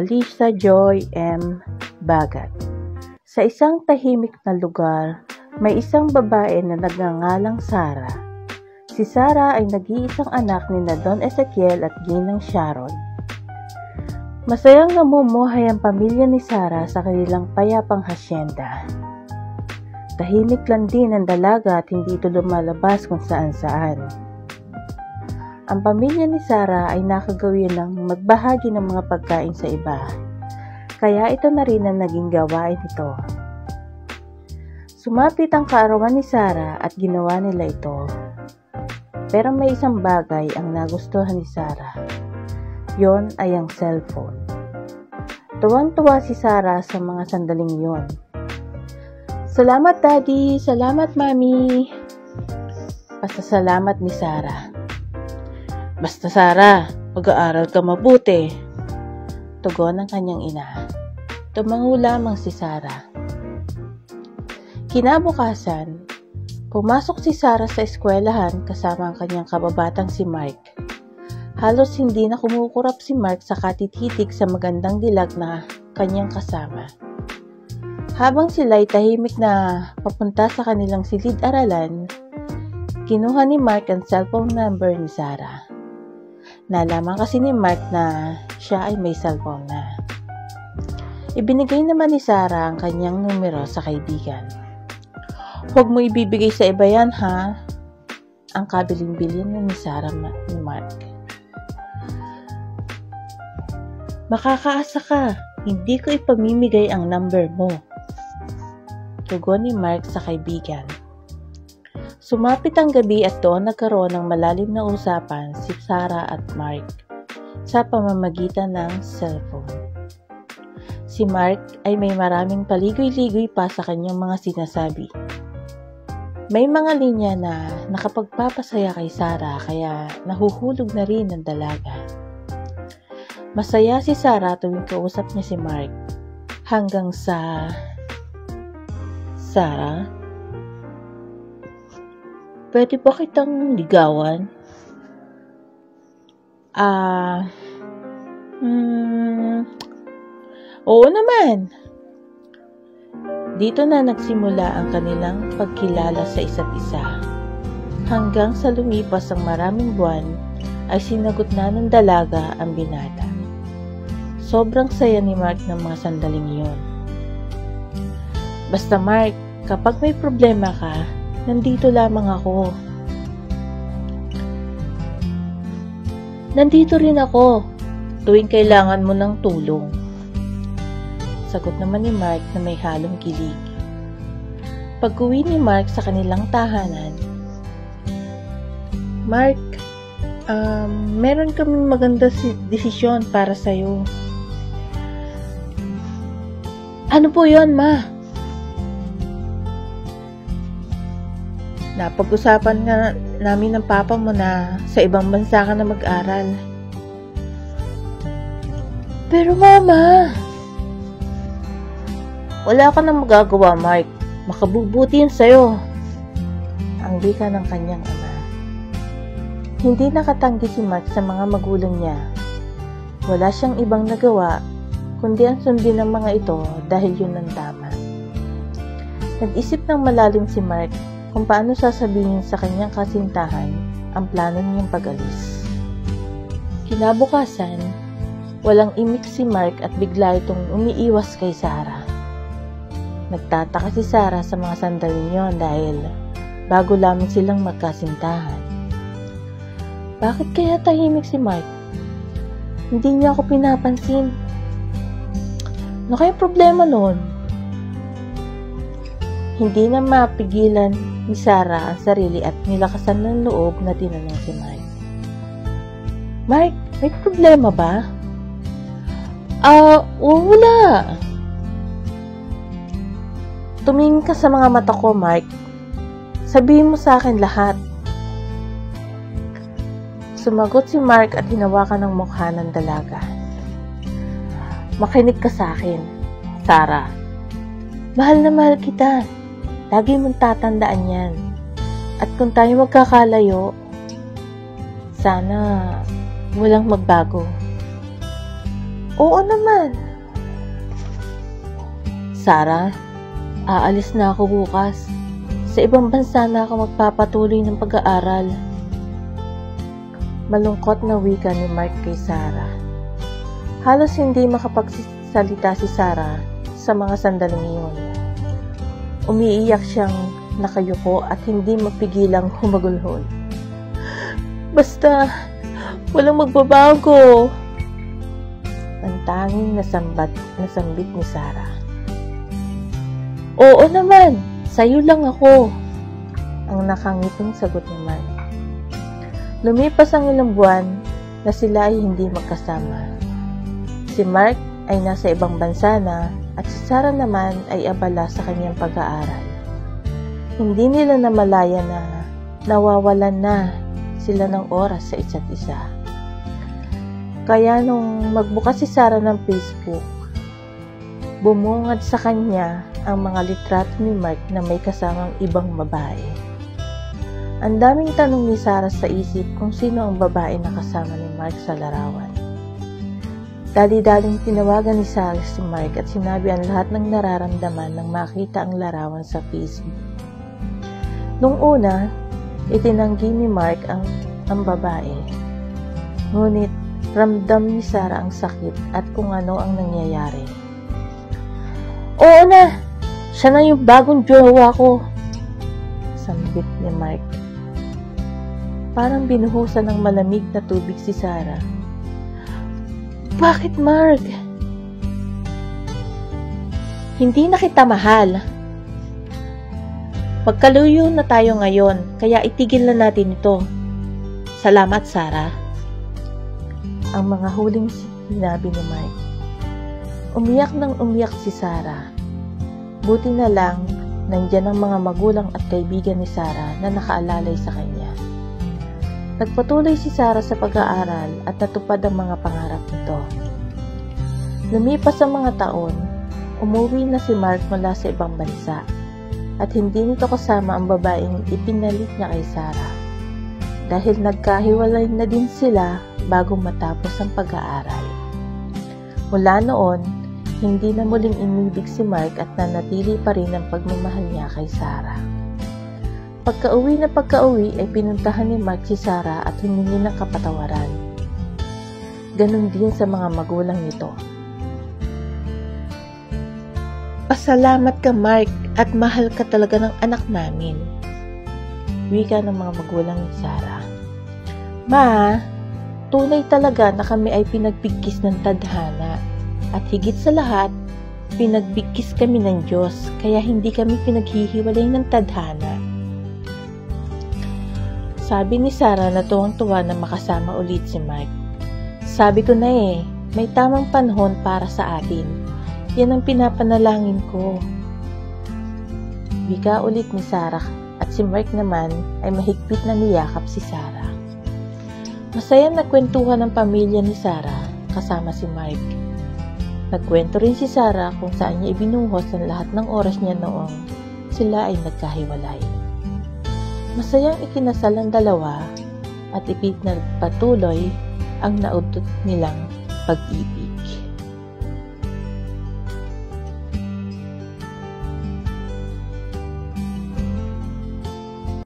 Lisa Joy M. Bagat. Sa isang tahimik na lugar, may isang babae na nagngangalang Sara. Si Sara ay nag-iisang anak ni Don Ezekiel at Ginang Sharon. Masayang namumuhay ang pamilya ni Sara sa kanilang payapang hasyenda. Tahimik lang din ang dalaga at hindi ito lumalabas kung saan-saan. Ang pamilya ni Sara ay nakagawian ng magbahagi ng mga pagkain sa iba, kaya ito na rin ang naging gawain nito. Sumapit ang kaarawan ni Sara at ginawa nila ito. Pero may isang bagay ang nagustuhan ni Sara. Yon ay ang cellphone. Tuwang-tuwa si Sara sa mga sandaling yon. "Salamat Daddy! Salamat Mami!" Pasasalamat ni Sara. "Basta Sara, mag-aaral ka mabuti," tugon ng kanyang ina. Tumango lamang si Sara. Kinabukasan, pumasok si Sara sa eskwelahan kasama ang kanyang kababatang si Mark. Halos hindi na kumukurap si Mark sa katititig sa magandang dilag na kanyang kasama. Habang sila'y tahimik na papunta sa kanilang silid-aralan, kinuha ni Mark ang cellphone number ni Sara. Nalaman kasi ni Mark na siya ay may cellphone na. Ibinigay naman ni Sara ang kanyang numero sa kaibigan. "Huwag mo ibibigay sa iba yan, ha?" Ang kabiling-bilin ni Sara ni Mark. "Makakaasa ka, hindi ko ipamimigay ang number mo," tugon ni Mark sa kaibigan. Sumapit ang gabi at doon nagkaroon ng malalim na usapan si Sara at Mark sa pamamagitan ng cellphone. Si Mark ay may maraming paligoy-ligoy pa sa kanyang mga sinasabi. May mga linya na nakapagpapasaya kay Sara kaya nahuhulog na rin ang dalaga. Masaya si Sara tuwing kausap niya si Mark hanggang sa "Sara, pwede ba kitang ligawan?" Oo naman." Dito na nagsimula ang kanilang pagkilala sa isa't isa. Hanggang sa lumipas ang maraming buwan, ay sinagot na ng dalaga ang binata. Sobrang saya ni Mark ng mga sandaling iyon. "Basta Mark, kapag may problema ka, nandito lamang ako." "Nandito rin ako, tuwing kailangan mo ng tulong," sagot naman ni Mark na may halong kilig. Pag-uwi ni Mark sa kanilang tahanan, "Mark, meron kaming maganda desisyon para sa'yo." "Ano po yon, Ma?" "Napag-usapan nga namin ng papa mo na sa ibang bansa ka na mag-aral." "Pero Mama..." "Wala ka nang magagawa, Mark. Makabubuti yun sa'yo," ang wika ng kanyang ama. Hindi nakatanggi si Mark sa mga magulang niya. Wala siyang ibang nagawa, kundi ang sundin ng mga ito dahil yun ang tama. Nag-isip ng malalim si Mark kung paano sasabihin sa kanyang kasintahan ang plano niyang pag-alis. Kinabukasan, walang imik si Mark at bigla itong umiiwas kay Sara. Nagtataka si Sara sa mga sandaling yon dahil bago lamang silang magkasintahan. Bakit kaya tahimik si Mark? Hindi niya ako pinapansin. Ano kaya problema noon? Hindi na mapigilan ni Sara ang sarili at nilakasan ng loob na tinanong si Mark. "Mark, may problema ba?" Wala." "Tumingin ka sa mga mata ko, Mark. Sabihin mo sa akin lahat." Sumagot si Mark at hinawakan ng mukha ng dalaga. "Makinig ka sa akin, Sara. Mahal na mahal kita. Lagi mong tatandaan yan. At kung tayo magkakalayo, sana walang magbago. Oo naman. Sarah, aalis na ako bukas. Sa ibang bansa na ako magpapatuloy ng pag-aaral. Malungkot na wika ni Mark kay Sarah. Halos hindi makapagsalita si Sarah sa mga sandaling iyon. Umiiyak siyang nakayuko at hindi mapigilang humagulhol. Basta, walang magbabago. Ang tanging nasambit ni Sarah. Oo naman, sa'yo lang ako. Ang nakangiting sagot ni Mark. Lumipas ang ilang buwan na sila ay hindi magkasama. Si Mark ay nasa ibang bansa na at si Sarah naman ay abala sa kanyang pag-aaral. Hindi nila namalaya na nawawalan na sila ng oras sa isa't isa. Kaya nung magbukas si Sarah ng Facebook, bumungad sa kanya ang mga litrato ni Mark na may kasamang ibang babae. Ang daming tanong ni Sarah sa isip kung sino ang babae na kasama ni Mark sa larawan. Dali-daling tinawagan ni Sarah si Mark at sinabi ang lahat ng nararamdaman nang makita ang larawan sa Facebook. Nung una, itinanggi ni Mark ang babae. Ngunit ramdam ni Sarah ang sakit at kung ano ang nangyayari. Oo na! Siya na yung bagong jowa ko! Sambit ni Mark. Parang binuhusan ng malamig na tubig si Sarah. Bakit, Mark? Hindi na kita mahal. Magkaluyo na tayo ngayon, kaya itigil na natin ito. Salamat, Sarah. Ang mga huling sinabi ni Mark. Umiyak nang umiyak si Sarah. Buti na lang, nandyan ang mga magulang at kaibigan ni Sarah na nakaalalay sa kanya. Nagpatuloy si Sarah sa pag-aaral at natupad ang mga pangarap nito. Lumipas ang mga taon, umuwi na si Mark mula sa ibang bansa at hindi nito kasama ang babaeng ipinalit niya kay Sarah dahil nagkahiwalay na din sila bago matapos ang pag-aaral. Mula noon, hindi na muling inibig si Mark at nanatili pa rin ang pagmamahal niya kay Sarah. Pagka-uwi ay pinuntahan ni Mark si Sarah at humingi ng kapatawaran. Ganon din sa mga magulang nito. Pasalamat ka, Mark, at mahal ka talaga ng anak namin. Wika ng mga magulang ni Sarah. Ma, tunay talaga na kami ay pinagbigkis ng tadhana. At higit sa lahat, pinagbigkis kami ng Diyos, kaya hindi kami pinaghihiwalay ng tadhana. Sabi ni Sarah na tuwang-tuwa na makasama ulit si Mark. Sabi ko na may tamang panahon para sa atin. Yan ang pinapanalangin ko. Wika ulit ni Sarah at si Mark naman ay mahigpit na niyakap si Sarah. Masayang nagkwentuhan ng pamilya ni Sarah kasama si Mark. Nagkwento rin si Sarah kung saan niya ibinuhos ang lahat ng oras niya noong sila ay nagkahiwalay. Masayang ikinasal ang dalawa at ipinagpatuloy ang naudot nilang pag-ibig.